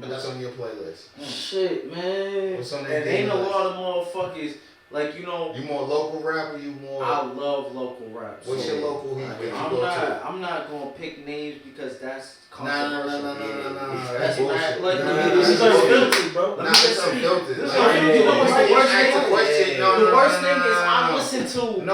But that's on your playlist. Shit, man. What's on that and ain't a lot of motherfuckers. Like, you know, you more local rap or you more? I love local rap. What's your local heat? I'm not gonna pick names because that's controversial. No. That's bullshit. This is unfiltered, bro. It's unfiltered. You know what's the worst thing? The worst thing is I listen to. I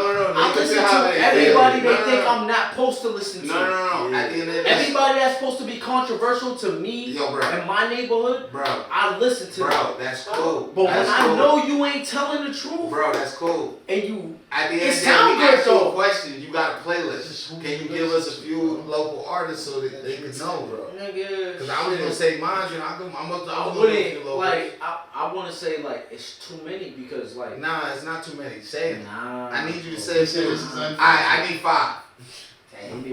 listen to everybody they think I'm not supposed to listen to. No. At the end of the day, everybody that's supposed to be controversial to me and my neighborhood, bro. I listen to. Bro, that's cool. But when I know you ain't telling the truth, bro, that's cool. And you, at the end of the day, we ask you a question. You got a playlist. Can you give us a few local artists so that they can know, bro? Because I was gonna say mine. I want to say like it's too many because like. Nah, it's not too many. Say it. Nah. I need you to say it. I need 5. I need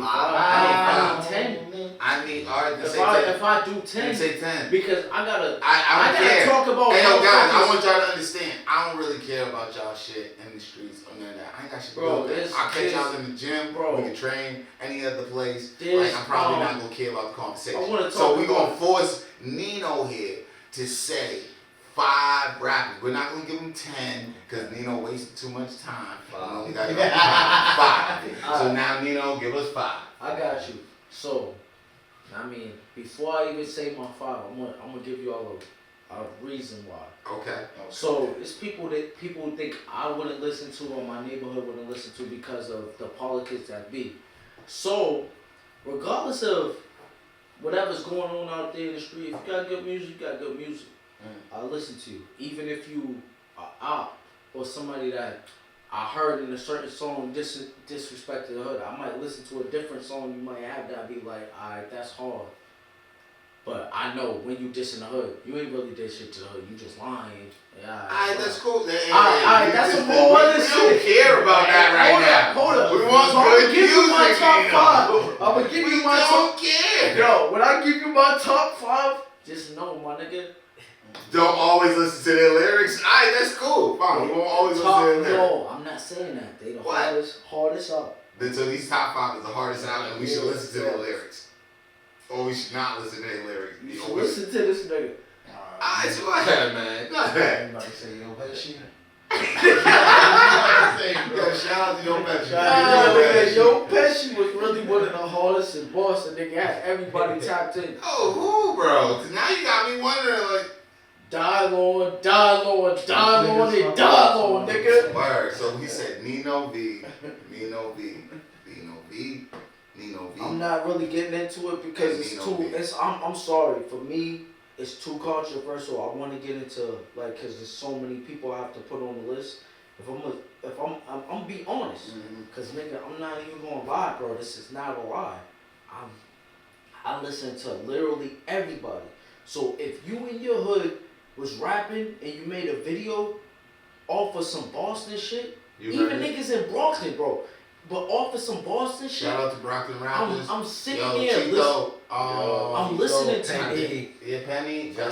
10. I need alright. If I do 10, say 10 because I gotta care. Talk about. Hey, yo, guys, I want y'all to understand. I don't really care about y'all shit in the streets or none of that. I ain't got shit to do with that. I'll catch y'all in the gym, bro. We can train any other place. Like I'm probably not gonna care about the conversation. So we gonna force Nino here to say 5 rappers. We're not gonna give him 10 because Nino wasted too much time. We only got 5. So now Nino, give us 5. I got you. So, I mean, before I even say my 5, I'm gonna give you all a reason why. Okay. So it's people think I wouldn't listen to or my neighborhood wouldn't listen to because of the politics that be. So, regardless of whatever's going on out there in the street, if you got good music, you got good music. I listen to you. Even if you are out or somebody that I heard in a certain song disrespected the hood, I might listen to a different song you might have that I'd be like, alright, that's hard. But I know when you dissing the hood, you ain't really did shit to the hood, you just lying. Alright, that's cool. Alright, that's some more other shit. We don't care about that right now. Hold up. We want good give you my music, top 5. I'm gonna give you my top. We don't care. Yo, when I give you my top 5, just know, my nigga. Don't always listen to their lyrics. Alright, that's cool. Fine, we won't always listen to their lyrics. No, I'm not saying that. They the hardest out. So these top 5 is the hardest out, and we should listen to their lyrics. Or we should not listen to their lyrics. You should listen to this nigga. Alright, go ahead, man. Go ahead. Everybody say, yo, Pesci. Yo, shout out to Yo Pesci. Yo Pesci was really one of the hardest in Boston. Nigga had everybody tapped in. Oh, who, bro? Cause now you got me wondering, like. Die Lord, nigga. Word. So he said Nino V. I'm not really getting into it because it's too. I'm sorry. For me, it's too controversial. I want to get into because there's so many people I have to put on the list. If I'm be honest, cause nigga, I'm not even gonna lie, bro. This is not a lie. I listen to literally everybody. So if you in your hood was rapping and you made a video off of some Boston shit, even niggas in Brockton, bro, but off of some Boston shit. Shout out to Brockton rappers. I'm sitting here listening. I'm listening to Penny. Yeah, Penny. Yeah.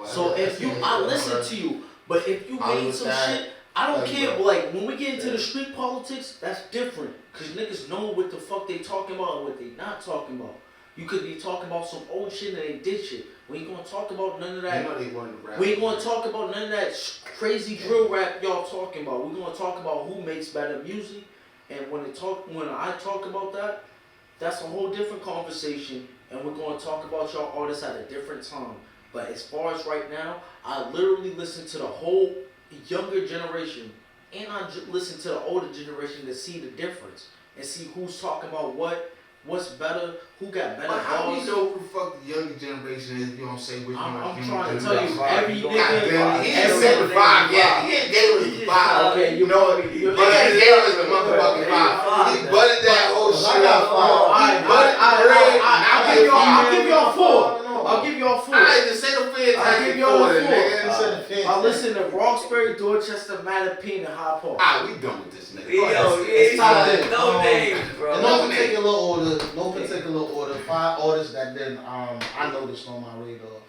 So if I listen to you, but if you made some shit, I don't care. Like when we get into the street politics, that's different. Cause niggas know what the fuck they talking about and what they not talking about. You could be talking about some old shit and they did shit. We ain't gonna talk about none of that. We ain't gonna talk about none of that crazy drill rap y'all talking about. We gonna talk about who makes better music. And when I talk about that, that's a whole different conversation. And we're gonna talk about y'all artists at a different time. But as far as right now, I literally listen to the whole younger generation, and I listen to the older generation to see the difference and see who's talking about what's better, who got better. How do you know who the fuck the younger generation is? You don't say which one. I'm trying to tell you, every nigga. He ain't said 5 yet. He ain't gave us 5. Okay, you know what? He gave us the motherfucking 5. He butted that whole shit up. He butted the bread. I'll give y'all 4. I'll give y'all 4. I just say the feds. I'll give y'all 4. I listen to Roxbury, Dorchester, Mattapan, and High Park. Alright, we done with this nigga. It's time. No names, bro. No particular order. 5 artists that then I noticed on my radar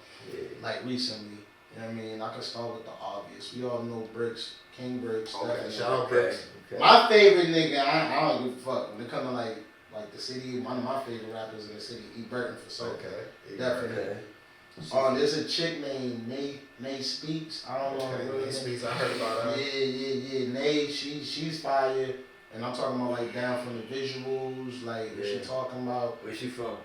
like recently. You know what I mean? I can start with the obvious. We all know Bricks, King Bricks. Okay, shout out Bricks. Okay. My favorite nigga, I don't give a fuck. When it comes to like the city, one of my favorite rappers in the city, E. Burton for Soul. Okay. Definitely. There's a chick named Nay Speaks. I don't know her real name. Speaks. I heard about her. Yeah. Nay, she's fire. And I'm talking about like down from the visuals, like what she talking about. Where's she from?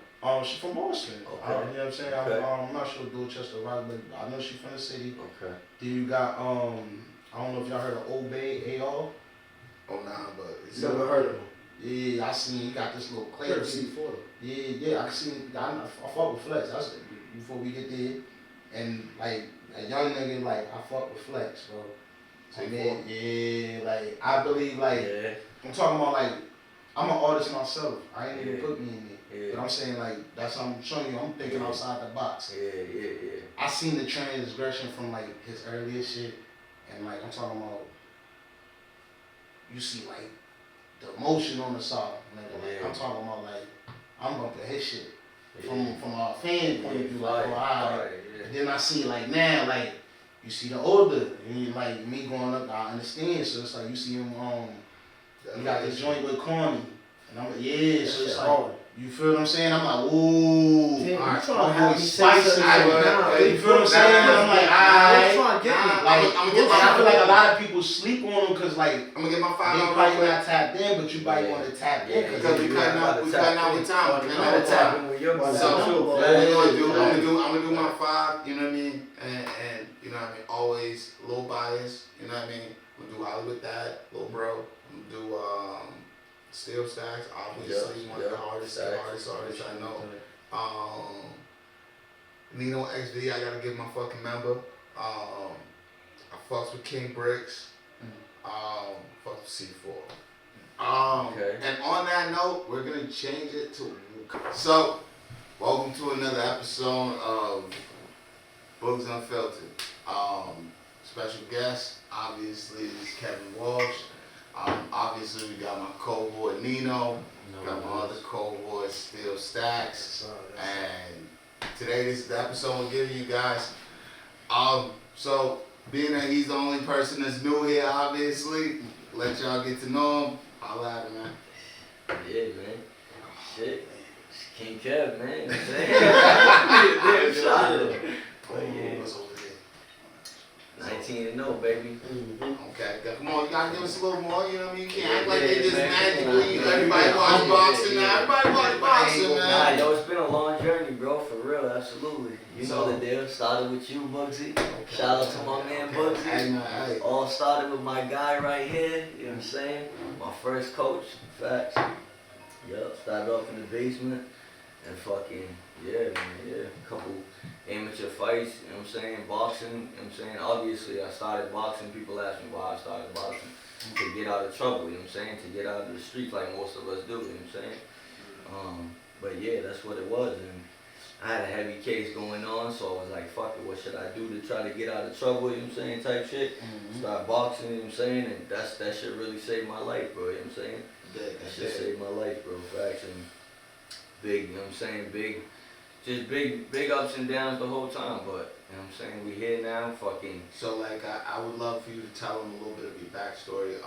She's from Boston. Okay. You know what I'm saying? Okay. I'm not sure Dorchester, right, but I know she's from the city. Okay. Then you got I don't know if y'all heard of Obey AR. Oh nah, but Never heard of him. Yeah, I seen he got this little clay. Yeah, I seen. I fuck with Flex. That's before we get there, and like a young nigga, like I fuck with Flex, bro. I mean, yeah, like I believe, like I'm talking about, like I'm an artist myself. I ain't even put me in it, but I'm saying like that's what I'm showing you. I'm thinking outside the box. Yeah. I seen the transgression from like his earlier shit, and like I'm talking about. You see like the emotion on the song, like I'm talking about like I'm bumping his shit from a fan point of view, like alright. Then I see like now, like you see the older, and like me growing up, I understand. So it's like you see him you got this joint with Corny, and I'm like, so it's like you feel what I'm saying? I'm like, ooh, you trying to have me spicy. You feel what I'm saying? I'm like, I'm trying to get me. I feel like a lot of people sleep on them because like I'm gonna get my $5. They probably not tapped in, but you probably want to tap in because we cutting out with time. I'm gonna tap in with your body. So I'm gonna do my 5. You know what I mean? And you know what I mean? Always a little biased. You know what I mean? I'm gonna do Hollywood that, little bro. I'm gonna do Steel Stacks, obviously one of the hardest artists I know. Nino XD, I gotta give my fucking member. I fucks with King Bricks. Fucks with C4. And on that note, we're gonna change it to. So, welcome to another episode of Boogz Unfiltred. Special guest, obviously, is Kevin Walsh. Obviously, we got my cohort Nino, got my other cohort Steel Stacks, and today this is the episode we're giving you guys. So being that he's the only person that's new here, obviously, let y'all get to know him. Holla at him, man. Yeah, man. Shit. King Kev, man. But yeah. 19-0, baby. Okay, come on, you gotta give us a little more, you know what I mean? You can't act like they just magically, everybody watch boxing now, everybody watch boxing, man. Yo, it's been a long journey, bro, for real, absolutely. You know the deal, started with you, Boogzy. Shout out to my man, Boogzy. All started with my guy right here, you know what I'm saying? My first coach, facts. Yup, started off in the basement, and fucking, a couple amateur fights, you know what I'm saying, boxing, you know what I'm saying. Obviously, I started boxing, people ask me why I started boxing, to get out of trouble, you know what I'm saying, to get out of the streets like most of us do, you know what I'm saying. But yeah, that's what it was, and I had a heavy case going on, so I was like, fuck it, what should I do to try to get out of trouble, you know what I'm saying, type shit. Start boxing, you know what I'm saying, and that shit really saved my life, bro, you know what I'm saying. That shit saved my life, bro, facts, and big, you know what I'm saying, big ups and downs the whole time, but, you know what I'm saying, we here now, fucking. So, like, I would love for you to tell them a little bit of your backstory.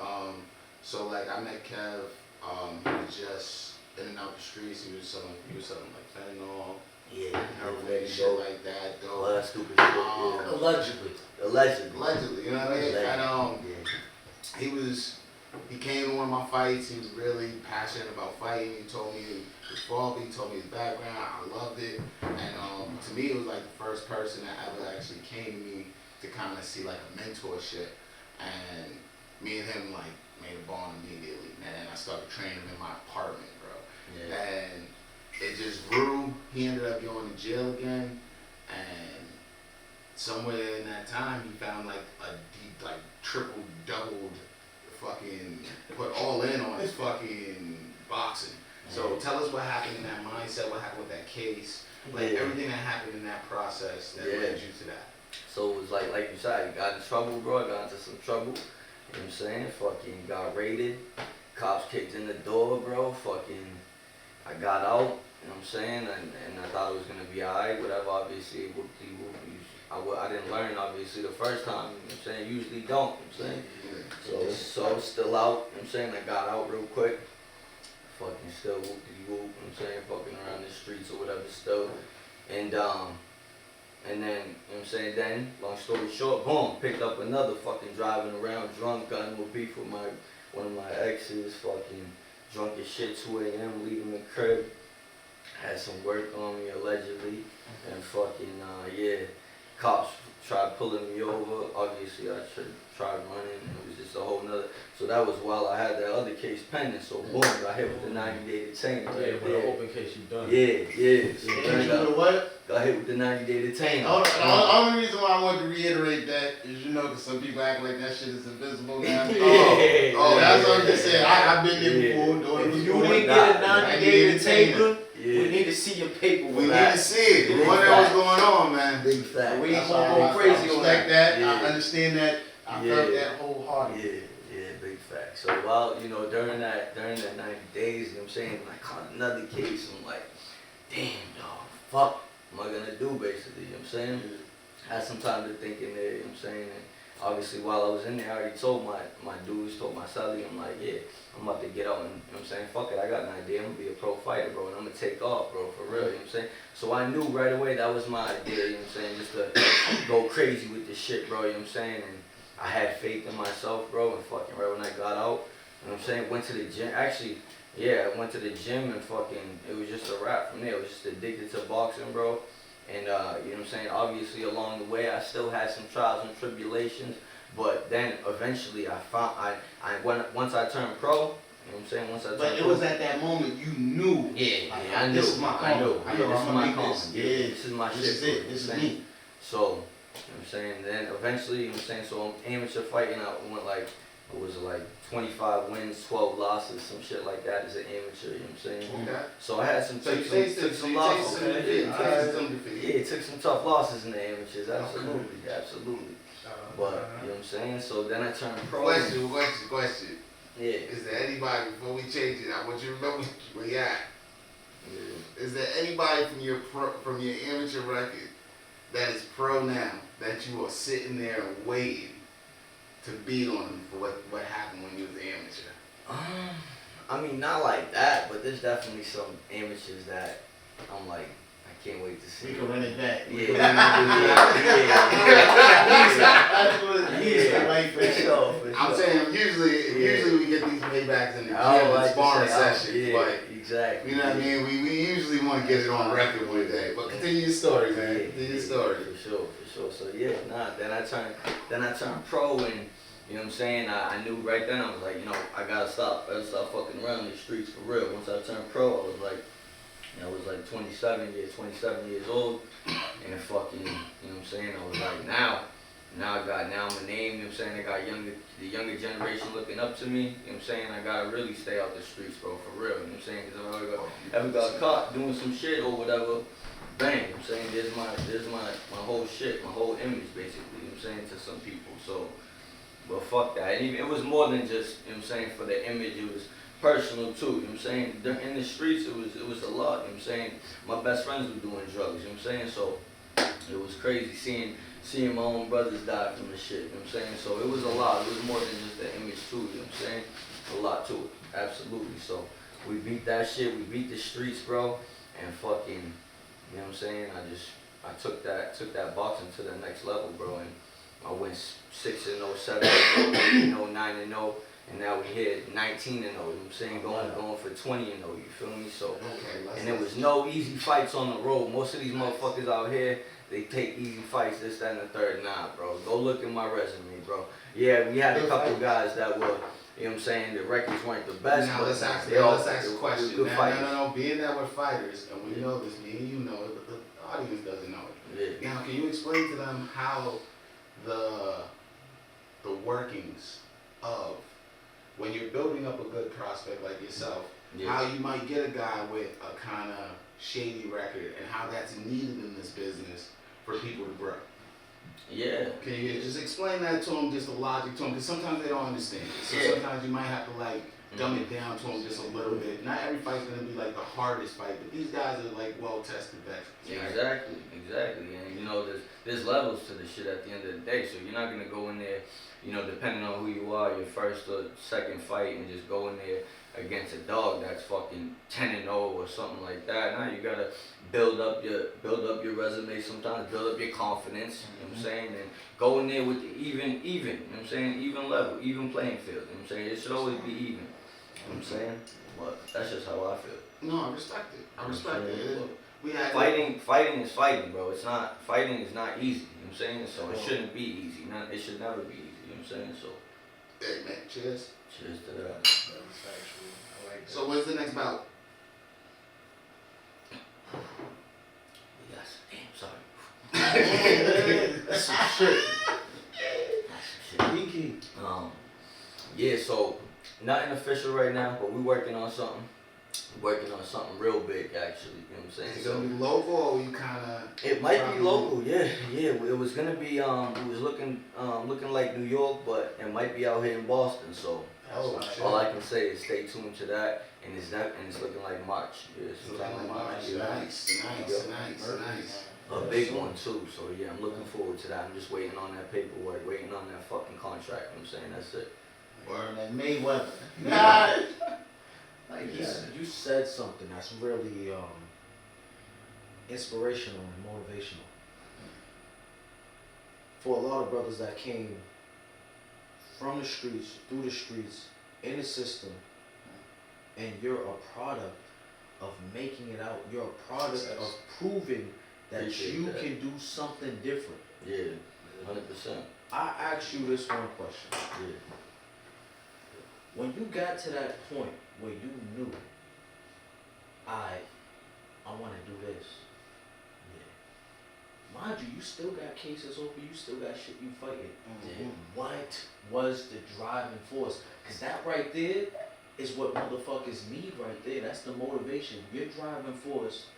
So, like, I met Kev, he was just in and out the streets, he was selling like fentanyl, heroin, shit like that, though. All that stupid shit, Allegedly, you know what I mean? And, he came to one of my fights, he was really passionate about fighting, he told me his father, he told me his background, I loved it, and to me it was like the first person that ever actually came to me to kind of see like a mentorship, and me and him like made a bond immediately, and I started training him in my apartment, bro, and it just grew. He ended up going to jail again, and somewhere in that time he found like a deep, like triple doubled fucking put all in on his fucking boxing. So tell us what happened in that mindset, what happened with that case, like everything that happened in that process that led you to that. So it was like you said, I got in trouble, bro. I got into some trouble. You know what I'm saying? Fucking got raided. Cops kicked in the door, bro. Fucking, I got out. You know what I'm saying? And I thought it was gonna be alright. Whatever. Obviously, I didn't learn obviously the first time. You know what I'm saying? Usually don't. You know what I'm saying? So still out. You know what I'm saying? I got out real quick. Fucking still whoop-de-whoop, you know what I'm saying, fucking around the streets or whatever still. And And then, you know what I'm saying, then, long story short, boom, picked up another fucking driving around drunk, got into a beef with one of my exes, fucking drunk as shit, 2 a.m., leaving the crib, had some work on me allegedly, and fucking, cops tried pulling me over. Obviously, I tried running, and it was just a whole nother. So that was while I had that other case pending. So boom, got hit with the 90-day detainer. Yeah, with the open case you done. Yeah. So what? Got hit with the 90-day detainer. The only reason why I wanted to reiterate that is, because some people act like that shit is invisible now. That's what I'm just saying. I've been there before. If you didn't get a 90-day detainer, we need to see your paperwork. We need to see it. We wonder what's going on, man. Big fact. We ain't gonna go crazy on that. I understand that. I felt that wholeheartedly. Yeah, big fact. So while, during that 90 days, you know what I'm saying, when I caught another case, I'm like, damn, dog, fuck, what am I gonna do, basically, you know what I'm saying? Had some time to think in there, you know what I'm saying? And obviously, while I was in there, I already told my dudes, told my celly, I'm like, yeah, I'm about to get out and, you know what I'm saying, fuck it, I got an idea, I'm gonna be a pro fighter, bro, and I'm gonna take off, bro, for real, you know what I'm saying? So I knew right away that was my idea, you know what I'm saying, just to go crazy with this shit, bro, you know what I'm saying? And I had faith in myself, bro, and fucking right when I got out, you know what I'm saying, went to the gym, actually, yeah, I went to the gym and fucking, it was just a wrap from there, I was just addicted to boxing, bro, and, you know what I'm saying, obviously along the way, I still had some trials and tribulations, but then eventually once I turned pro, you know what I'm saying, But it was at that moment you knew. I knew. This is my calling. This is my calling. This is my shit. This is it. This is me. So, you know what I'm saying, then eventually, you know what I'm saying, so I'm amateur fighting, I went like, it was like 25 wins, 12 losses, some shit like that as an amateur, you know what I'm saying? Okay. So I had some losses. Took some tough losses in the amateurs, absolutely. But, you know what I'm saying, so then I turned pro. Question. Yeah. Is there anybody, before we change it, I want you to remember where you at. Yeah. Is there anybody from your amateur record that is pro now that you are sitting there waiting to beat on them for what happened when you was an amateur? I mean, not like that, but there's definitely some amateurs that I'm like, I can't wait to see. We can run it back. I'm saying usually we get these paybacks in the gym and sparring sessions, but exactly. You know what I mean? We usually want to get it on record one day. But continue your story, man. Continue your story. For sure. So then I turned pro, and you know what I'm saying, I knew right then, I was like, I gotta stop fucking around these streets for real. Once I turned pro, I was like 27 years old, and fucking, you know what I'm saying, I was like, now I'm a name, you know what I'm saying, I got the younger generation looking up to me, you know what I'm saying, I gotta really stay out the streets, bro, for real, you know what I'm saying, because if I ever got caught doing some shit or whatever, bang, you know what I'm saying, there's my whole shit, my whole image, basically, you know what I'm saying, to some people, so, but fuck that, and even, it was more than just, you know what I'm saying, for the image, it was personal too, you know what I'm saying, in the streets, it was a lot, you know what I'm saying, my best friends were doing drugs, you know what I'm saying, so, it was crazy seeing my own brothers die from the shit, you know what I'm saying, so it was a lot, it was more than just the image too, you know what I'm saying, a lot to it, absolutely, so, we beat that shit, we beat the streets, bro, and fucking, you know what I'm saying, I took that boxing to the next level, bro, and I went 6-0, 7-0, 9-0, and now we hit 19-0, you know what I'm saying, going for 20-0, you feel me, so, and there was no easy fights on the road, most of these motherfuckers out here, they take easy fights, this, that, and the third. Nah, bro. Go look at my resume, bro. Yeah, we had a couple guys that were, you know what I'm saying, the records weren't the best. Now let's ask a question. No. Being that we're fighters, and we know this, me and you know it, but the audience doesn't know it. Yeah. Now, can you explain to them how the workings of when you're building up a good prospect like yourself, how you might get a guy with a kind of shady record and how that's needed in this business for people to grow? Yeah. Can you just explain that to them, just the logic to them? Because sometimes they don't understand it. So sometimes you might have to dumb it down to them just a little bit. Not every fight's going to be like the hardest fight, but these guys are like well-tested veterans. Exactly. And there's levels to the shit at the end of the day. So you're not going to go in there, depending on who you are, your first or second fight, and just go in there against a dog that's fucking 10-0 or something like that. Now you gotta build up your resume sometimes, build up your confidence, you know what I'm saying, and go in there with the even, you know what I'm saying, even level, even playing field, you know what I'm saying. It should always be even, you know what I'm saying. But that's just how I feel. No, I respect it. I respect it. We had fighting is fighting, bro. Fighting is not easy, you know what I'm saying? So it shouldn't be easy. It should never be easy, you know what I'm saying? So hey man, cheers. Cheers to that. That's factual. I like that. So when's the next bout? Yes. Damn, sorry. That's some shit. That's some shit. Yeah, so nothing official right now, but we working on something. Working on something real big, actually. You know what I'm saying? Is it gonna be local, or you kind of? It might be local, yeah. It was gonna be. It was looking like New York, but it might be out here in Boston. So all I can say is stay tuned to that, and it's looking like March. Yeah, sometime in March. Nice. A big one too. So yeah, I'm looking forward to that. I'm just waiting on that paperwork, waiting on that fucking contract. You know what I'm saying? That's it. Word. And Mayweather. Like you said something that's really inspirational and motivational for a lot of brothers that came from the streets, through the streets, in the system, and you're a product of making it out. You're a product of proving that you can do something different. Yeah, 100%. I asked you this one question. Yeah. When you got to that point where you knew, I want to do this. Yeah. Mind you still got cases open, you still got shit you fighting. Yeah. What was the driving force? Because that right there is what motherfuckers need right there. That's the motivation. Your driving force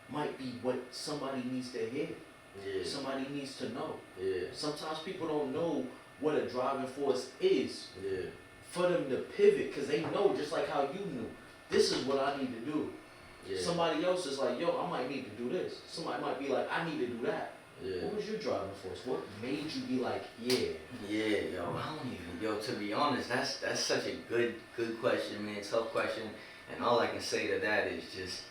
might be what somebody needs to hear. Yeah. Somebody needs to know. Yeah. Sometimes people don't know what a driving force is. Yeah. For them to pivot, because they know, just like how you knew, this is what I need to do. Yeah. Somebody else is like, yo, I might need to do this. Somebody might be like, I need to do that. Yeah. What was your driving force? What made you be like, yeah? Yeah, yo, I don't even, yo, to be honest, that's such a good question, man, tough question, and all I can say to that is just,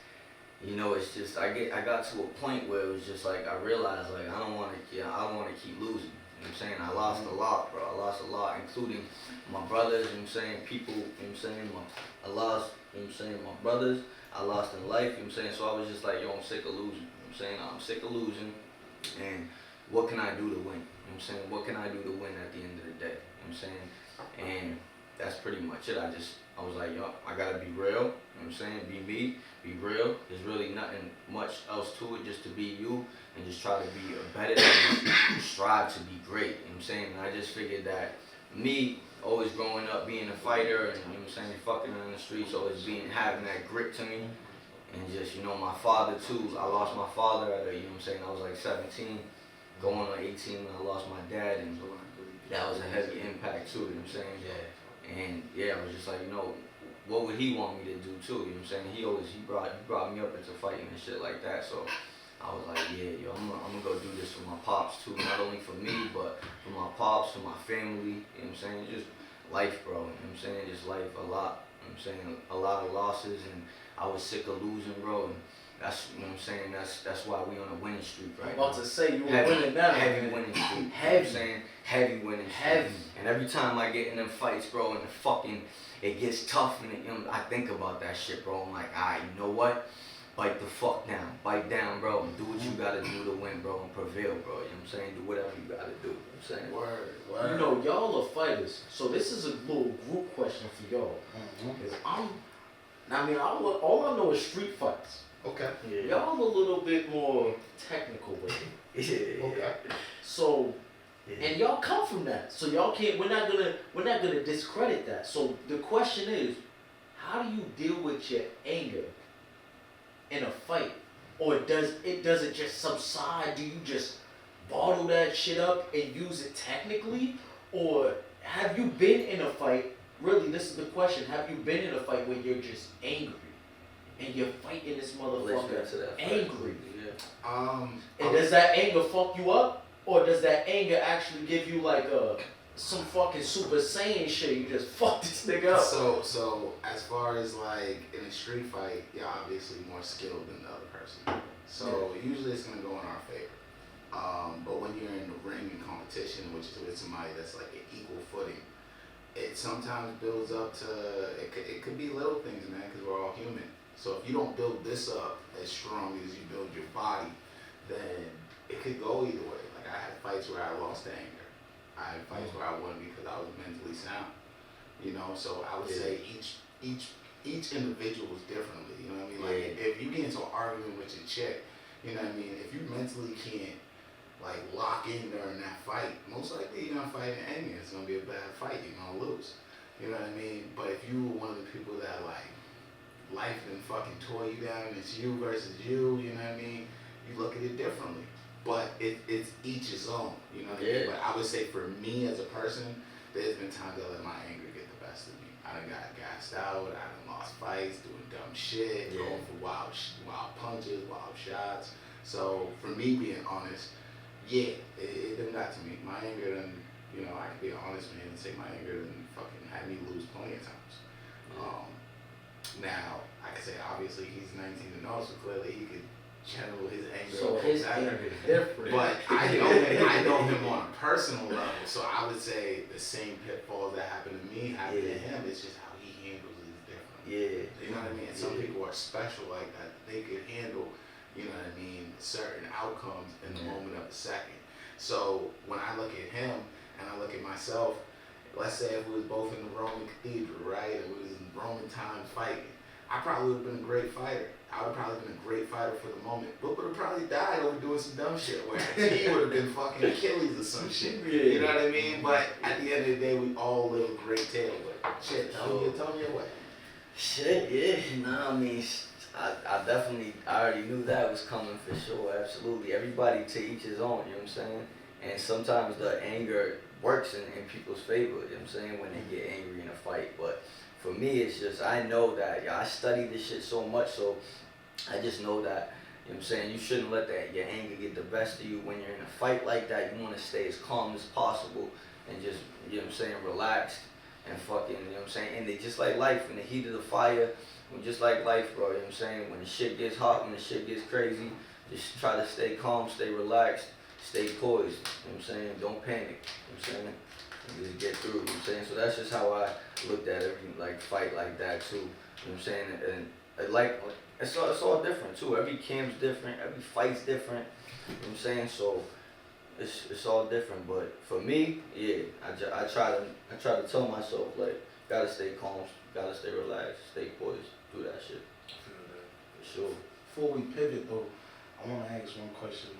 you know, it's just, I got to a point where it was just like, I realized, like, I don't want to keep losing. You know what I'm saying? I lost a lot, bro. I lost a lot, including my brothers, you know what I'm saying? People, you know what I'm saying? I lost, you know what I'm saying? My brothers, I lost in life, you know what I'm saying? So I was just like, yo, I'm sick of losing. You know what I'm saying? I'm sick of losing, and what can I do to win? You know what I'm saying? What can I do to win at the end of the day? You know what I'm saying? And that's pretty much it. I was like, yo, I gotta be real, you know what I'm saying? Be me, be real. There's really nothing much else to it, just to be you and just try to be better and strive to be great, you know what I'm saying? And I just figured that me always growing up being a fighter and, you know what I'm saying, fucking on the streets, always having that grit to me. And just, you know, my father too, I lost my father at you know what I'm saying, I was like 17, going on 18 when I lost my dad, and that was a heavy impact too, you know what I'm saying? Yeah. And yeah, I was just like, you know, what would he want me to do too, you know what I'm saying? He brought me up into fighting and shit like that, so I was like, yeah, yo, I'm gonna go do this for my pops too, not only for me, but for my pops, for my family, you know what I'm saying? Just life, bro, you know what I'm saying? Just life, a lot, you know what I'm saying? A lot of losses, and I was sick of losing, bro, and that's, you know what I'm saying, that's why we on a winning streak right now. I'm about to say, you were winning that. Heavy winning streak, you know what I'm saying? Heavy winning streak. And every time I get in them fights, bro, and it gets tough, and you know, I think about that shit, bro. I'm like, alright, you know what? Bite the fuck down. Bite down, bro, and do what you gotta do to win, bro, and prevail, bro. You know what I'm saying? Do whatever you gotta do. You know what I'm saying? Word. You know, y'all are fighters, so this is a little group question for y'all. All I know is street fights. Okay. Yeah. Y'all a little bit more technical with it. Yeah. Okay. So, and y'all come from that, so y'all can't. We're not gonna discredit that. So the question is, how do you deal with your anger in a fight, or does it just subside? Do you just bottle that shit up and use it technically, or have you been in a fight? Really, this is the question. Have you been in a fight where you're just angry and you're fighting this motherfucker angry? Yeah. And does that anger fuck you up, or does that anger actually give you like a some fucking Super Saiyan shit. You just fuck this nigga up. So as far as like in a street fight, you're obviously more skilled than the other person. So usually it's gonna go in our favor. But when you're in the ring in competition, which is with somebody that's like an equal footing, it sometimes builds up to, it could be little things, man, because we're all human. So if you don't build this up as strong as you build your body, then it could go either way. Like I had fights where I lost to anger. I had fights where I won because I was mentally sound. You know, so I would say each individual is differently. You know what I mean? Like if you get into an argument with your chick, you know what I mean? If you mentally can't like lock in during that fight, most likely you're gonna fight in anger. It's gonna be a bad fight. You're gonna lose. You know what I mean? But if you were one of the people that like life done fucking tore you down, it's you versus you. You know what I mean? You look at it differently. But it's each his own. You know what I mean? But I would say for me as a person, there's been times I let my anger get the best of me. I done got gassed out. I done lost fights, doing dumb shit, going for wild punches, wild shots. So for me being honest, it done got to me. My anger done, you know, I can be an honest man and say my anger done fucking had me lose plenty of times. Now, I can say obviously he's 19 and all, so clearly he could channel his anger. So his anger is different. But I know him on a personal level, so I would say the same pitfalls that happen to me happen to him. It's just how he handles it is different. You know what I mean? Some people are special like that. They could handle, you know what I mean, certain outcomes in the moment of a second. So when I look at him and I look at myself, let's say if we was both in the Roman cathedral, right, and we was in Roman times fighting, I probably would have been a great fighter. I would probably have been a great fighter for the moment, but would have probably died over doing some dumb shit, whereas he would have been fucking Achilles or some shit. You know what I mean? But at the end of the day, we all live a great tale. But shit, tell me your way. Shit, I mean, I definitely, I already knew that was coming for sure, absolutely. Everybody to each his own, you know what I'm saying? And sometimes the anger works in people's favor, you know what I'm saying, when they get angry in a fight. But for me, it's just, I know that, I study this shit so much, so I just know that, you know what I'm saying, you shouldn't let your anger get the best of you. When you're in a fight like that, you want to stay as calm as possible and just, you know what I'm saying, relaxed and fucking, you know what I'm saying, and they just like life, in the heat of the fire, just like life, bro, you know what I'm saying, when the shit gets hot, when the shit gets crazy, just try to stay calm, stay relaxed, stay poised, you know what I'm saying, don't panic, you know what I'm saying, and just get through, you know what I'm saying, so that's just how I looked at every, like, fight like that, too, you know what I'm saying, and like, it's all different, too, every camp's different, every fight's different, you know what I'm saying, so it's all different, but for me, I try to tell myself, like, gotta stay calm, gotta stay relaxed, stay poised, do that shit. I feel that. For sure. Before we pivot though, I want to ask one question.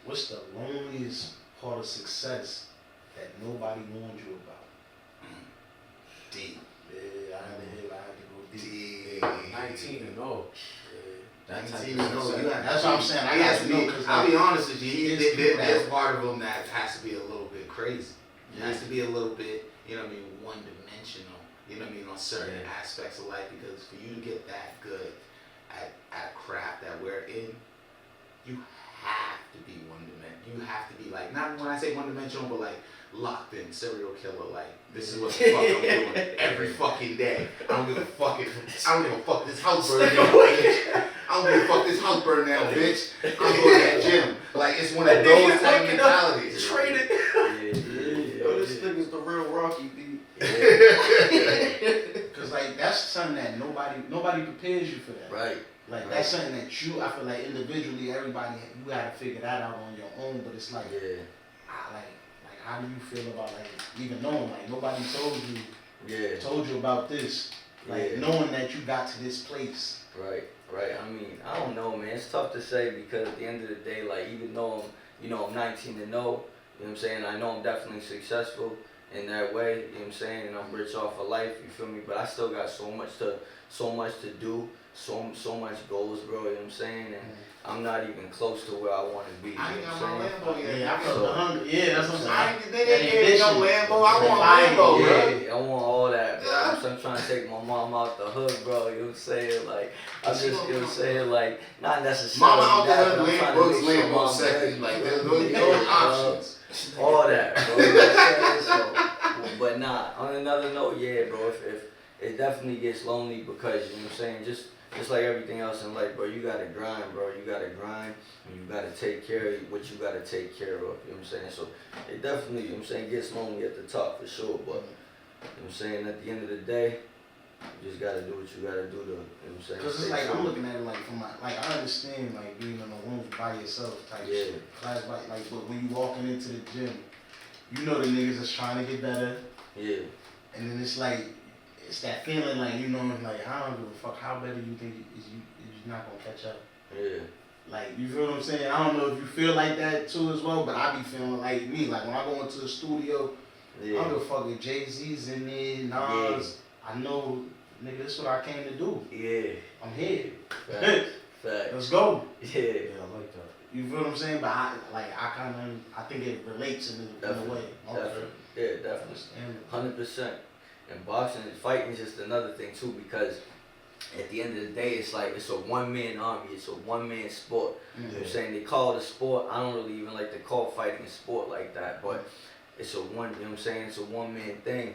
What's the loneliest part of success that nobody warned you about? Deep. Yeah, I had to go deep. 19 and 0. 19 and 0. That's what I'm saying. I got to know, because I'll be honest with you, there's part of him that has to be a little bit crazy. It has to be a little bit, you know what I mean, one-dimensional, you know what I mean, on certain aspects of life, because for you to get that good at a craft that we're in, you have to be one-dimensional. You have to be like, not when I say one-dimensional, but like locked in, serial killer, like, this is what the fuck I'm doing every fucking day. I don't give a fuck this house burn down, bitch. I don't give a fuck this house burn down, bitch. I'm going to that gym. Like, it's one of those type of mentalities. Traded. Yo, this nigga's the real Rocky, dude. Because like that's something that nobody prepares you for that. Right. Like that's something that I feel like individually, everybody, you gotta figure that out on your own. But it's like, like how do you feel about like even knowing like nobody told you about this, like knowing that you got to this place. Right. I mean, I don't know, man. It's tough to say because at the end of the day, like even though I'm 19 and 0, you know what I'm saying? I know I'm definitely successful in that way, you know what I'm saying? And I'm rich off of life, you feel me? But I still got so much to do, so much goals, bro, you know what I'm saying? And I'm not even close to where I want to be. I ain't got my Lambo yet. Yeah, I feel the hunger. Yeah, that's what I'm saying. I ain't no Lambo. I want Lambo, bro. Yeah, I want all that, bro. I'm trying to take my mom out the hood, bro. You know what I'm saying? Like, I'm just, you know what I'm saying? Like, not necessarily. Mama out the hood, Lambo second. Like, there's no options. All that, bro. You know what I'm saying? So, But nah, on another note, yeah, bro, if it definitely gets lonely because, you know what I'm saying, just like everything else in life, bro, you gotta grind, bro. You gotta grind and you gotta take care of what you gotta take care of, you know what I'm saying? So it definitely, you know what I'm saying, gets lonely at the top for sure, but, you know what I'm saying, at the end of the day, you just gotta do what you gotta do to, you know what I'm saying? Because it's like, I'm looking at it like from like I understand like being in a room by yourself type shit. Class by, like, but when you walking into the gym, you know the niggas is trying to get better. Yeah. And then it's like, it's that feeling like, you know, like, I don't give a fuck how better you think is you not gonna catch up. Yeah. Like, you feel what I'm saying? I don't know if you feel like that too as well, but I be feeling like me. Like when I go into the studio, I don't give a fuck if Jay-Z's in there, Nas. I know, nigga, this is what I came to do. Yeah. I'm here. Fact. Let's go. Yeah. I like that. You feel what I'm saying? But I think it relates in a way. Definitely. Yeah, definitely. 100%. And boxing and fighting is just another thing too, because at the end of the day, it's like it's a one-man army. It's a one-man sport. You know what I'm saying? They call it a sport. I don't really even like to call fighting a sport like that, but it's a one. You know what I'm saying? It's a one-man thing,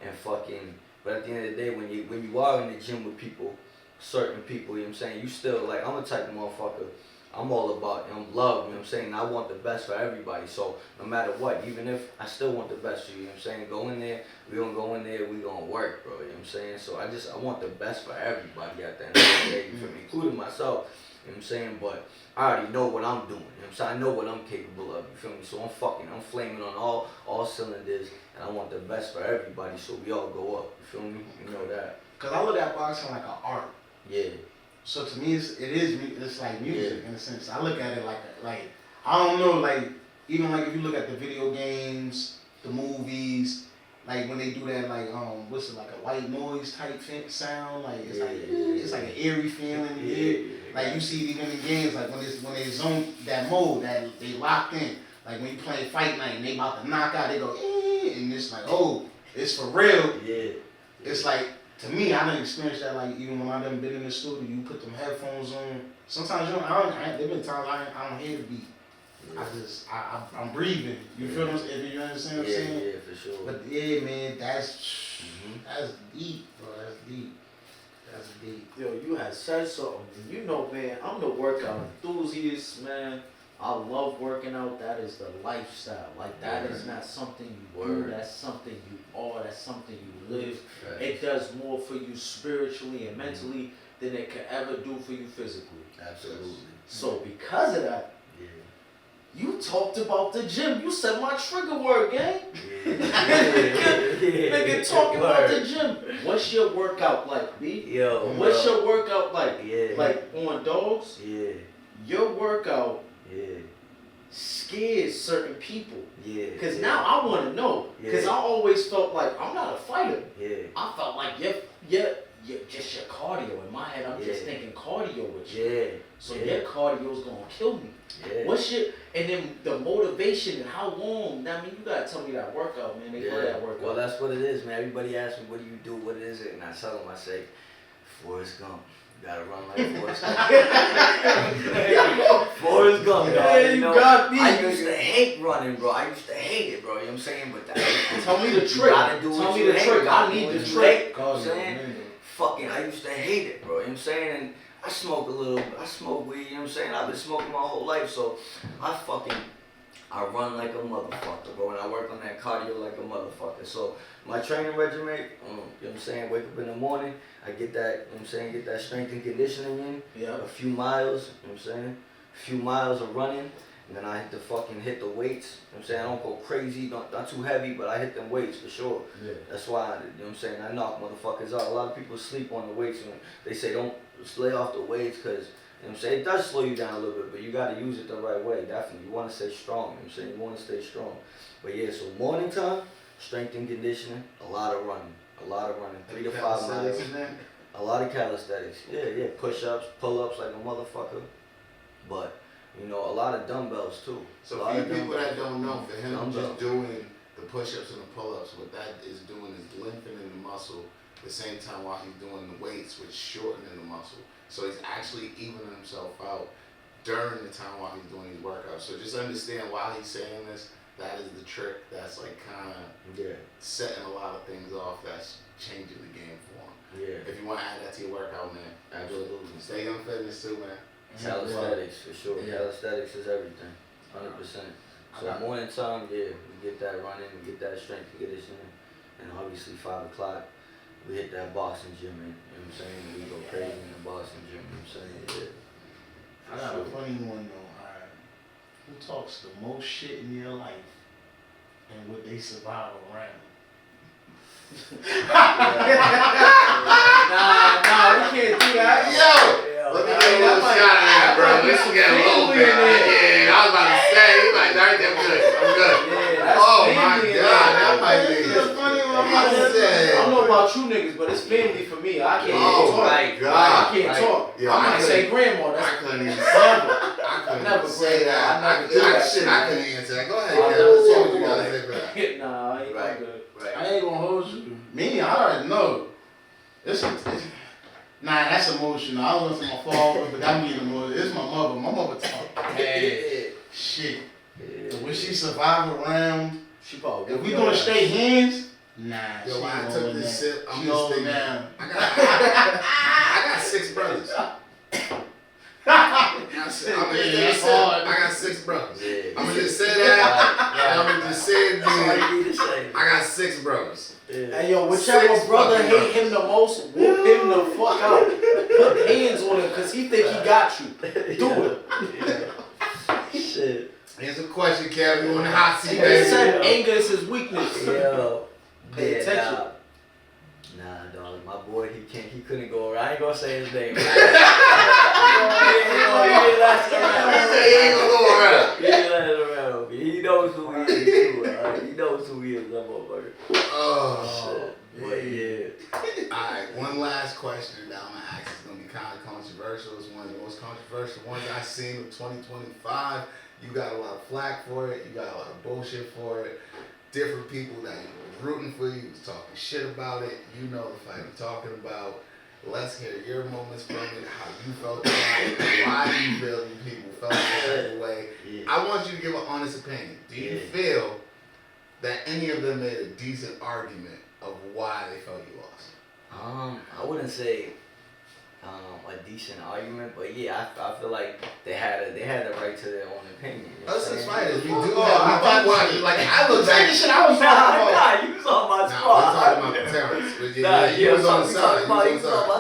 and fucking. But at the end of the day, when you are in the gym with people, certain people, you know what I'm saying? You still like, I'm a type of motherfucker. I'm all about love, you know what I'm saying? I want the best for everybody. So no matter what, even if I still want the best for you, you know what I'm saying? Go in there, we gonna go in there, we gonna work, bro, you know what I'm saying? So I want the best for everybody at the end of the day, you feel me? Including myself, you know what I'm saying? But I already know what I'm doing, you know what I'm saying? I know what I'm capable of, you feel me? So I'm flaming on all cylinders, and I want the best for everybody, so we all go up, you feel me? You know that. Cause I look at boxing like an art. Yeah. So to me, it's like music in a sense. I look at it like I don't know, like even like if you look at the video games, the movies, like when they do that like what's it, like a white noise type sound, like it's like an eerie feeling. Like you see it even in games, like when they zone that mode that they locked in. Like when you play Fight Night and they about to knock out, they go and it's like, oh, it's for real. Yeah. It's like, to me, I done experienced that, like, even when I done been in the studio, you put them headphones on. Sometimes there been times I don't hear the beat. Yeah. I'm breathing. You feel what I'm saying? You understand what I'm saying? Yeah, for sure. But yeah, man, that's deep, bro. That's deep. Yo, you had said something. You know, man, I'm the workout enthusiast, man. I love working out. That is the lifestyle. Like, that is not something you do. That's something you are. That's something you live. Right. It does more for you spiritually and mentally than it could ever do for you physically. Absolutely. So because of that, you talked about the gym. You said my trigger word, gang. Nigga, talking about the gym. What's your workout like, B? Yo. What's your workout like? Yeah. Like on dogs? Yeah. Your workout scares certain people. Yeah. Because now I want to know. Because I always felt like I'm not a fighter. Yeah. I felt like just your cardio. In my head, I'm just thinking cardio with you. Yeah. So your cardio's gonna kill me. Yeah. What's your, and then the motivation and how long? I mean, you gotta tell me that workout, man. They that workout. Well, that's what it is, man. Everybody asks me, what do you do? What is it? And I tell them, I say, Forrest Gump. You gotta run like Forrest Gump. Forrest Gump, dog. You know, got me. I used to hate running, bro. I used to hate it, bro. You know what I'm saying? But tell me the trick. Tell me the trick. I need the trick. You know what I'm saying? Fucking, I used to hate it, bro. You know what I'm saying? And I smoke weed, you know what I'm saying? I've been smoking my whole life, so I run like a motherfucker, bro, and I work on that cardio like a motherfucker. So my training regimen, you know what I'm saying, wake up in the morning, I get that, you know what I'm saying, get that strength and conditioning in, a few miles, you know what I'm saying, a few miles of running, and then I hit the weights, you know what I'm saying, I don't go crazy, not too heavy, but I hit them weights for sure. Yeah. That's why, you know what I'm saying, I knock motherfuckers out. A lot of people sleep on the weights, and they say don't lay off the weights, because, you know what I'm saying, it does slow you down a little bit, but you got to use it the right way, definitely. You want to stay strong, you know what I'm saying, you want to stay strong. But yeah, so morning time, strength and conditioning, a lot of running, 3 to 5 miles. A lot of calisthenics, yeah, push-ups, pull-ups like a motherfucker, but, you know, a lot of dumbbells too. So for you people that don't know, for him just doing the push-ups and the pull-ups, what that is doing is lengthening the muscle at the same time while he's doing the weights, which shortening the muscle. So he's actually evening himself out during the time while he's doing these workouts. So just understand while he's saying this, that is the trick that's like kind of setting a lot of things off that's changing the game for them. Yeah. If you want to add that to your workout, man, absolutely. Stay on fitness too, man. Calisthenics for sure. Yeah. Calisthenics is everything, 100%. So morning time, we get that running, we get that strength conditioning, and obviously 5 o'clock, we hit that boxing gym, you know what I'm saying? We go crazy in the boxing gym, you know what I'm saying? Yeah. I got a funny one though. Alright, who talks the most shit in your life, and would they survive around? Nah, we can't do that. Yo! Let me get a little shot of that, bro. This will get a little bit. Yeah, I was about to say, he's like, alright, I'm good. I'm good. Yeah, oh my God, that might be the funny one. I don't know about you niggas, but it's family for me. I can't talk. My God. I can't talk. Yeah, I might say grandma. That's I couldn't even I couldn't never say that. I never do that shit. I couldn't answer that. Go ahead, Kevin. Let's see what you gotta say for that. Nah, I ain't good. I ain't gonna hold you. Me, I already know. Nah, that's emotional. I don't know if my father, but that mean emotional. It's my mother. My mother talk bad shit. Yeah. When she survive around, she probably. If we gonna straight hands, nah. Yo, when I took this sip, I'm she just thinking. down. I got 6 brothers. I got 6 brothers. Yeah. I'm gonna just say that. I'm gonna just say it. I got 6 brothers. Yeah. Hey yo, whichever brother hate him the most, whoop him the fuck out. Put hands on him because he think he got you. Do it. Shit. Here's a question, Kev. You on the hot seat, He baby? said anger is his weakness. Yo. Pay attention. Nah, dog. My boy, he couldn't go around. I ain't gonna say his name. He ain't gonna go around. He ain't let it around. He knows who he is too. He knows who he is, that motherfucker. Oh, shit. But yeah. Alright, one last question that I'm gonna ask is gonna be kind of controversial. It's one of the most controversial ones I've seen of 2025. You got a lot of flack for it. You got a lot of bullshit for it. Different people that you were rooting for you was talking shit about it. You know the fight I'm talking about. Let's hear your moments from it, how you felt about it, why you feel people felt that way. Yeah. I want you to give an honest opinion. Do you feel that any of them made a decent argument of why they felt you lost? I wouldn't say a decent argument, but yeah, I feel like they had a right to their own opinion. Us as fighters, we do that. Like I look back. Shit, I was talking about. You was on my spot. We're talking about Terrence. You was on the side. You was on my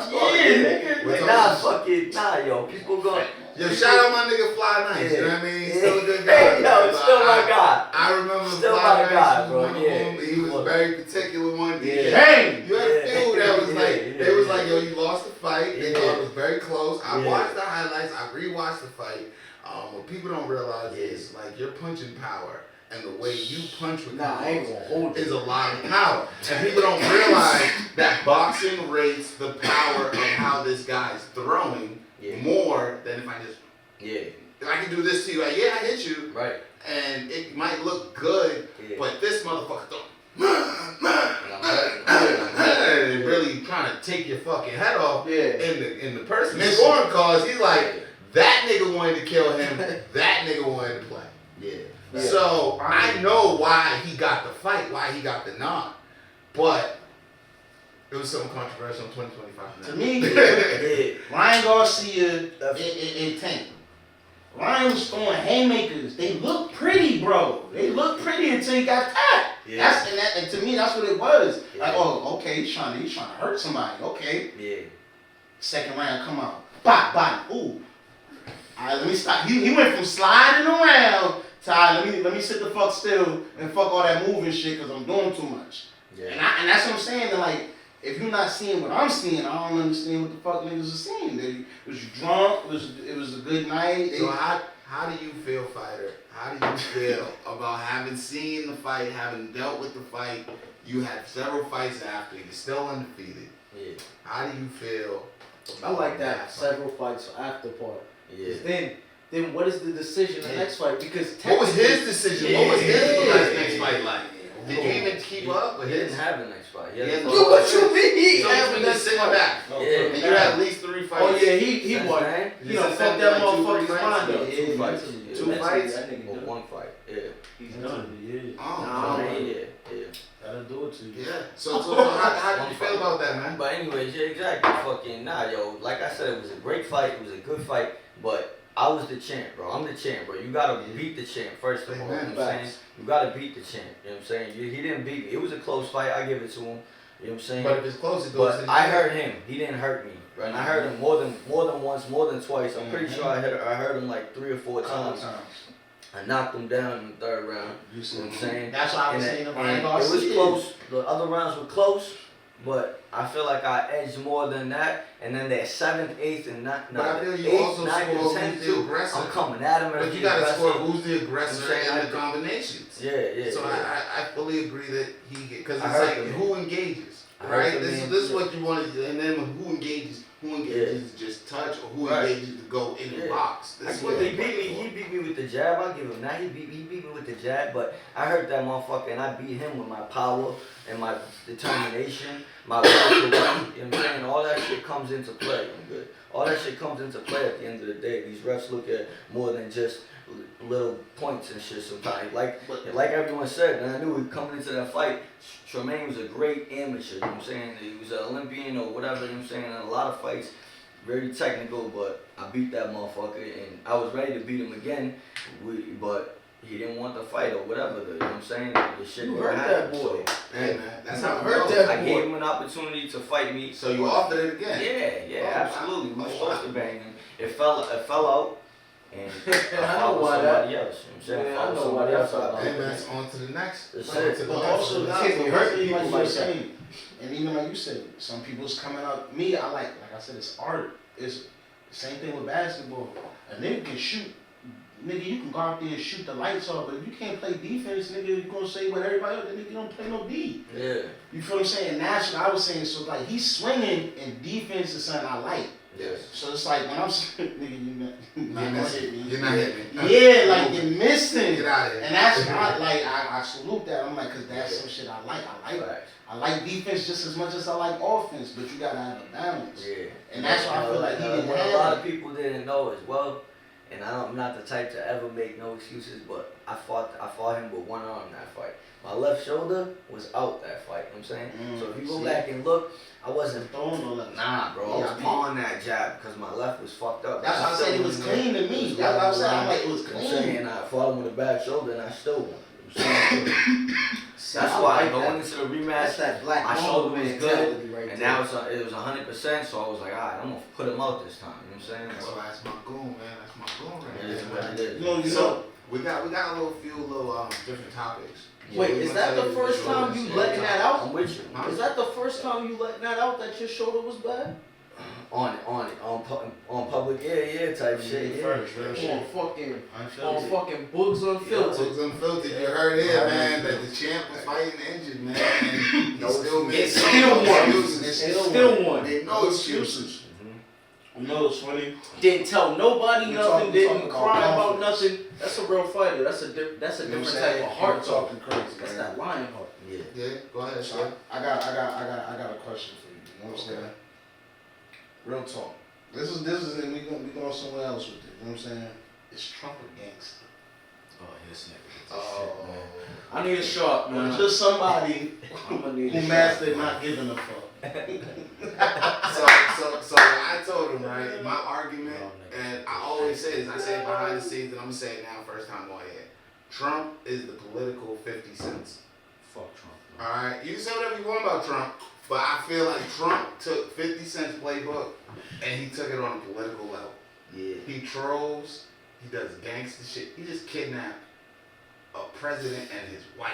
spot. Yo, people go. Yo, shout out my nigga Fly Nice. You know what I mean? He's still a good guy. Hey, yo, still my guy. I remember still Fly my guy, Nice. bro. Yeah. He was very particular one day. Yeah. Hey, you had a few that was like, they was like, yo, you lost the fight. They thought it was very close. I watched the highlights. I rewatched the fight. What people don't realize is like your punching power and the way you punch with is a lot of power. And people don't realize that boxing rates the power of how this guy's throwing more than if I just if I can do this to you, like, I hit you, right? And it might look good, but this motherfucker and really trying to take your fucking head off in the person scoring cause he's like, that nigga wanted to kill him, that nigga wanted to play. So I know why he got the fight, why he got the nod. But it was something controversial in 2025. To me, Ryan Garcia in Tank. Ryan was throwing haymakers. They look pretty, bro. They look pretty until he got tapped. And to me, that's what it was. Like, oh, okay, he's trying to hurt somebody. Okay. Second round, come on. Bop, bop. Ooh. Alright, let me stop. He went from sliding around to let me sit the fuck still and fuck all that moving shit because I'm doing too much. And that's what I'm saying. That like, if you're not seeing what I'm seeing, I don't understand what the fuck niggas are seeing. Was you drunk? It was a good night? So how do you feel, fighter? How do you feel about having seen the fight, having dealt with the fight? You had several fights after. You're still undefeated. How do you feel? I like that. Several fights after part. Then what is the decision the next fight? Because what was his decision? What was his next fight like? Did you even keep up with his? He didn't have the next fight. What you mean? So he's been just sitting back. And you had at least 3 fights. Oh yeah, he won. You know, fuck that motherfucker's mind up. 2 fights? 2 fights? Or 1 fight. He's done. Yeah. That'll do it to you. Yeah. So how do you feel about that, man? But anyways, yeah, exactly. Fucking yo. Like I said, it was a great fight. It was a good fight. But I was the champ, bro. I'm the champ, bro. You gotta beat the champ first of all. You know what I'm saying? You gotta beat the champ. You know what I'm saying? He didn't beat me. It was a close fight. I give it to him. You know what I'm saying? But if it's close, it goes to the I hurt him. He didn't hurt me. Right? And I heard him more than once, more than twice. I'm pretty sure I heard him like 3 or 4 times. I knocked him down in the 3rd round. You know what I'm saying? That's what I was saying. It was close. The other rounds were close, but I feel like I edged more than that. And then that 7th, 8th, and 9th, but I feel you also 9th, score and 10th, who's the aggressor. I'm coming at him. But you gotta score who's the aggressor in the combinations. Yeah. So yeah. I fully agree that because it's like who engages, right? This is what you want to do, and then who engages to just touch, or who engages to go in the box. That's what he beat me with the jab. I give him that. He beat me with the jab, but I hurt that motherfucker, and I beat him with my power and my determination, my will to win. You know what I'm saying? All that shit comes into play. I'm good. All that shit comes into play at the end of the day. These refs look at more than just little points and shit sometimes. Like everyone said, and I knew coming into that fight, Tremaine was a great amateur, you know what I'm saying? He was an Olympian or whatever, you know what I'm saying? In a lot of fights, very technical, but I beat that motherfucker, and I was ready to beat him again, but he didn't want the fight or whatever, you know what I'm saying? The shit you hurt that boy. So, hey, man, that's how I hurt that boy. I gave him an opportunity to fight me. So you offered it again? Yeah, absolutely. We were supposed to bang him. It fell out. And I know why that. Else, you know what I'm saying? I know why that. Hey man, it's on to the next. But also, you hurt people like you're saying, and even like you said, some people's coming up. Me, I like I said, it's art. It's the same thing with basketball. A nigga can shoot. Nigga, you can go out there and shoot the lights off, but if you can't play defense, nigga, you gonna say what everybody else, nigga, you don't play no D. Yeah. You feel what I'm saying? That's what I was saying. So like he's swinging, and defense is something I like. Yes. So it's like when I'm saying, nigga, you're not gonna hit me. You're not hitting me. Yeah, like you're missing. Get out of here. And that's I salute that. I'm like, cause that's some shit I like. I like defense just as much as I like offense, but you gotta have a balance. Yeah. And that's why I feel like he didn't have. A lot of people didn't know as well. And I'm not the type to ever make no excuses, but I fought him with one arm in that fight. My left shoulder was out that fight, you know what I'm saying? So if you go back and look, I wasn't throwing no left. Nah, bro, I was pawing that jab because my left was fucked up. That's why I said it was clean to me. That's what I was saying. I'm like, it was clean. And I fought him with a back shoulder and I still won. That's why going into the rematch, my shoulder was good, and now it was 100%. So I was like, alright, I'm gonna put him out this time. You know what I'm saying? That's why that's my goon, man. That's my goon right It is there. what it is. You So we got a few little different topics. Wait, is that the first time you letting that out? I'm with you. Is that the first time you letting that out that your shoulder was bad? On public, yeah, type shit, yeah. On fucking Boogz Unfiltred. Boogz Unfiltred, you heard it, man, that the champ was fighting injured, man, and he still made Still won. No excuses. You know what's funny? Didn't tell nobody nothing, didn't cry about nothing. That's a real fighter. That's a different type of heart talking crazy. That's that lion heart. Yeah, go ahead, so I got a question for you. You know what I'm saying? Real talk. This is and we going somewhere else with it. You know what I'm saying? Is Trump a gangster? Oh, this nigga. Shit, man. I need a shot, man. Just somebody who mastered not giving a fuck. So I told him, right, my argument, and I always say this, I say it behind the scenes, and I'm gonna say it now, first time on here. Trump is the political 50 cents. Fuck Trump. Alright, you can say whatever you want about Trump, but I feel like Trump took 50 Cent's playbook and he took it on a political level. Yeah. He trolls, he does gangster shit, he just kidnapped a president and his wife.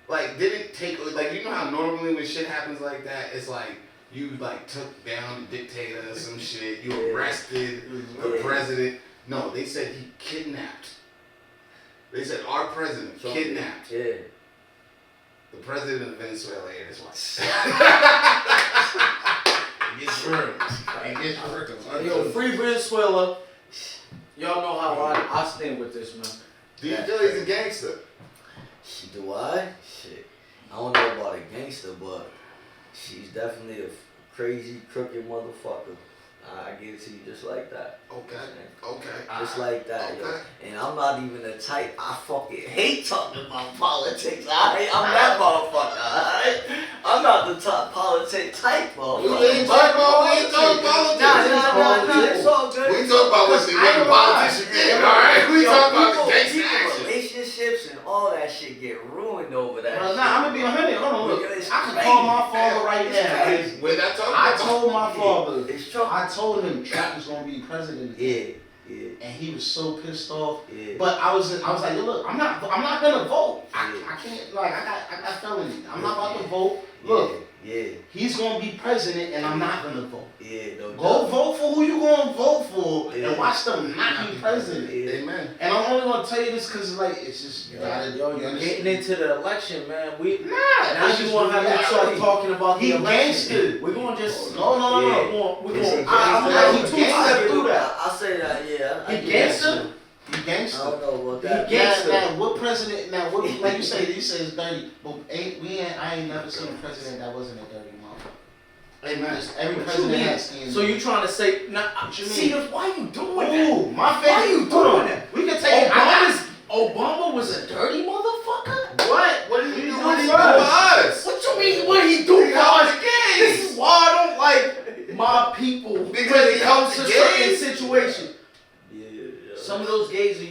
Like, didn't take, like, you know how normally when shit happens like that, it's like, you, like, took down the dictator or some shit, you arrested the president. No, they said he kidnapped. They said our president kidnapped. Yeah. The president of Venezuela and his wife. It gets worse. Yo, free Venezuela. Y'all know how I stand with this, man. Do you feel he's a gangster? Do I? Shit. I don't know about a gangster, but she's definitely a crazy, crooked motherfucker. I give it to you just like that. Okay. Just like that, yo. And I'm not even the type, I fucking hate talking about politics, alright? I'm that motherfucker, alright? I'm not the top politic type, motherfucker. We ain't talking politics. Nah, it's all good. We talk about what the politician is, alright? We talk about the gangster action. Relationships and all that shit get ruined over that shit. I'm gonna be 100. Hold on, look. I can call my father right now. I told my father. I told him Trump was gonna be president. Yeah. And he was so pissed off. Yeah. But I was like, look, I'm not gonna vote. I can't, like, I got felony. I'm not about to vote. Look. Yeah. He's gonna be president, and I'm not gonna vote. Yeah. Go vote for who you gonna vote for, and watch them not be president. Amen. And I'm only gonna tell you this because, like, it's just you're getting into the election, man. Now you want to have to start talking about the election. We're gonna just no. We're going. I'm gonna step through that. I'll say that. Yeah. He gangster. He gangster. I don't know about that. Now, what president? Now, what? Like you say it's dirty, but I ain't never seen a president that wasn't a dirty motherfucker. Hey man, every president has skin. So you trying to say? Why you doing that? Ooh, my favorite. Why you doing that? We can take Obama was a dirty motherfucker. What did he do for us? What you mean? What he do for us? This is why I don't like my people when it comes to certain situations. Some of those gays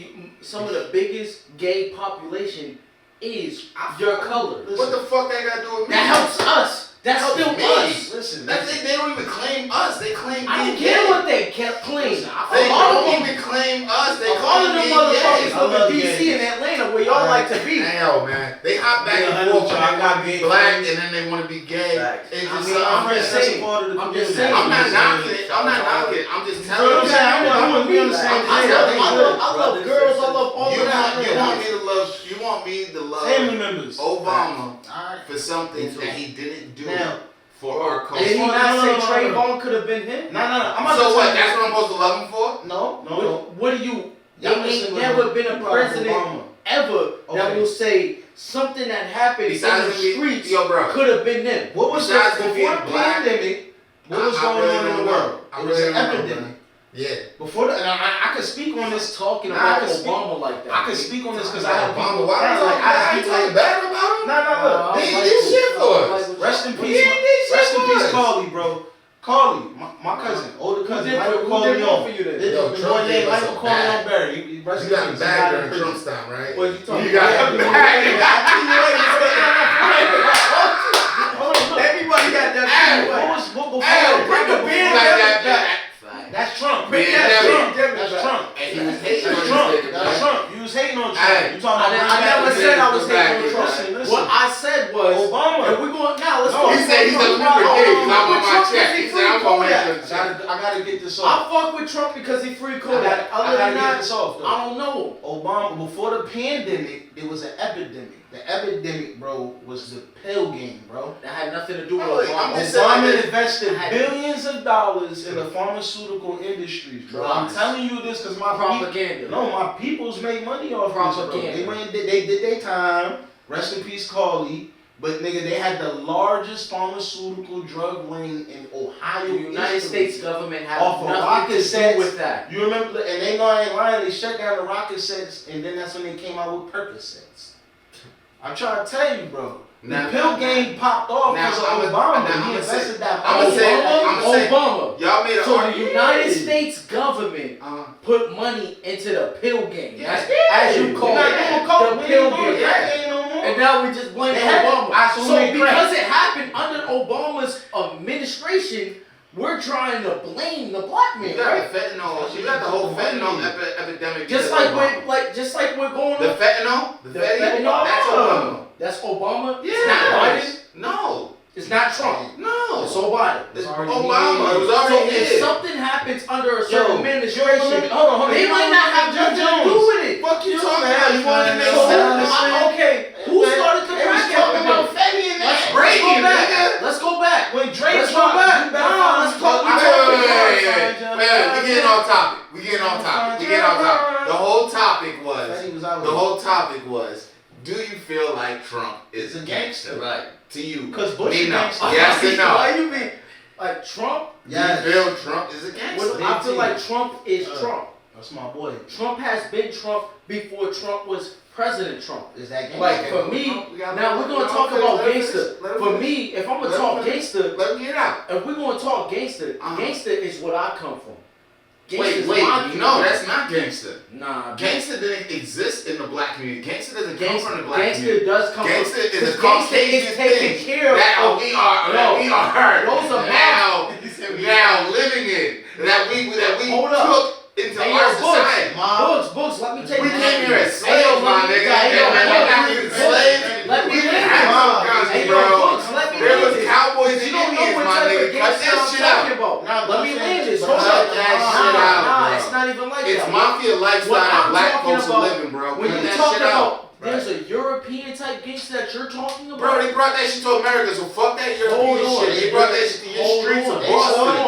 some of the biggest gay population is your color. What the fuck that got to do with me? That helps us. That's still us. Listen, they don't even claim us. They claim I don't care what they claim. They don't even claim us. They all of them motherfuckers live in DC and Atlanta where y'all like to be. Hell, man. They hop back and forth when they want to be black and then they want to be gay. I'm just saying. I'm not knocking it. I'm just telling you. I'm gonna be on the same page. I love girls. I love all of that. You want me to love family members. Obama for something that he didn't do for our culture. Did he not say Trayvon could have been him? No. So what? That's what I'm supposed to love him for? No. What do you? There ain't never been a president ever that will say something that happened in the streets could have been them. What was that before the pandemic? What was going on in the world? It was an epidemic. Yeah. Before and I could speak on this talking about Obama like that. I could speak on this because I have Obama. Why are you talking bad about him? No. He did shit for us. Rest in peace, Carly, bro. Carly, my cousin, older cousin, Michael Corleone. The boy named Michael Corleone Berry. You got him back during Trump's time, right? What you talking about? You got him Everybody got that. What was bring the beard like that? That's Trump. That's Trump. And he was hating on Trump. That's Trump. You was hating on Trump. You talking about? I never said I was hating on Trump. Listen. What I said was Obama. If we're going now, let's go. He said he's a member gay because I want my check. He said I want my check. I gotta get this I off. fuck with Trump because he free Kodak. Other than that, get this off, though. I don't know. Obama, before the pandemic, it was an epidemic. The epidemic, bro, was the pill game, bro. That had nothing to do with Obama. Obama invested billions of dollars in the pharmaceutical industries, bro. I'm telling you this because my propaganda. My peoples make money off propaganda. They did their time. Rest in peace, Carly. But nigga, they had the largest pharmaceutical drug ring in Ohio. The United States government had nothing to do with that. You remember? And they know I ain't lying. They shut down the rocket sets, and then that's when they came out with Percocets. I'm trying to tell you, bro. The pill game popped off because of Obama. He invested that money. Obama. Y'all made the United States government put money into the pill game. As you call it, the pill game. And now we just blame Obama. So because it happened under Obama's administration, we're trying to blame the black man. You got the fentanyl. You got the whole fentanyl epidemic. Just like we're going. The fentanyl. That's Obama. That's Obama. Yeah. It's not Biden. No. It's not Trump. No. It's Obama. It's Obama. It was already So if something happens under a certain administration, hold on. They might not have nothing to do with it. Fuck you talking about? You want to make sense? Okay. Who started the crack epidemic? Let's go back. When Drake let's go back. Let's talk. We getting off topic. The whole topic was. Do you feel like Trump is a gangster? Right. To you. Because Bush is gangster. Yes or no? Why you mean? like Trump. Yes. You feel Trump is a gangster? I feel like Trump is Trump. That's my boy. Trump has been Trump before Trump was President Trump. Is that gangster? Like for me, now we're gonna talk about gangster. For me, if I'm gonna talk gangster, let me get out. If we're gonna talk gangster, gangster is what I come from. Wait, no, that's not gangster. Nah, gangster didn't exist in the black community. Gangster doesn't come from the black community. Gangster does come gangster from. Gangster is a Caucasian thing that we are now living in. That we took into our society. Boogz, let me take we came here as slaves, my nigga. Let me live. There was cowboys and Indians, my nigga. Cut that shit out. Let me land this. Cut that shit out. Nah, it's not even like that. It's mafia lifestyle that black folks are living, bro. When Cut you that talk shit out. There's a European type gangster that you're talking about. Bro, they brought that shit to America, so fuck that European shit. They brought that shit to your streets of Boston.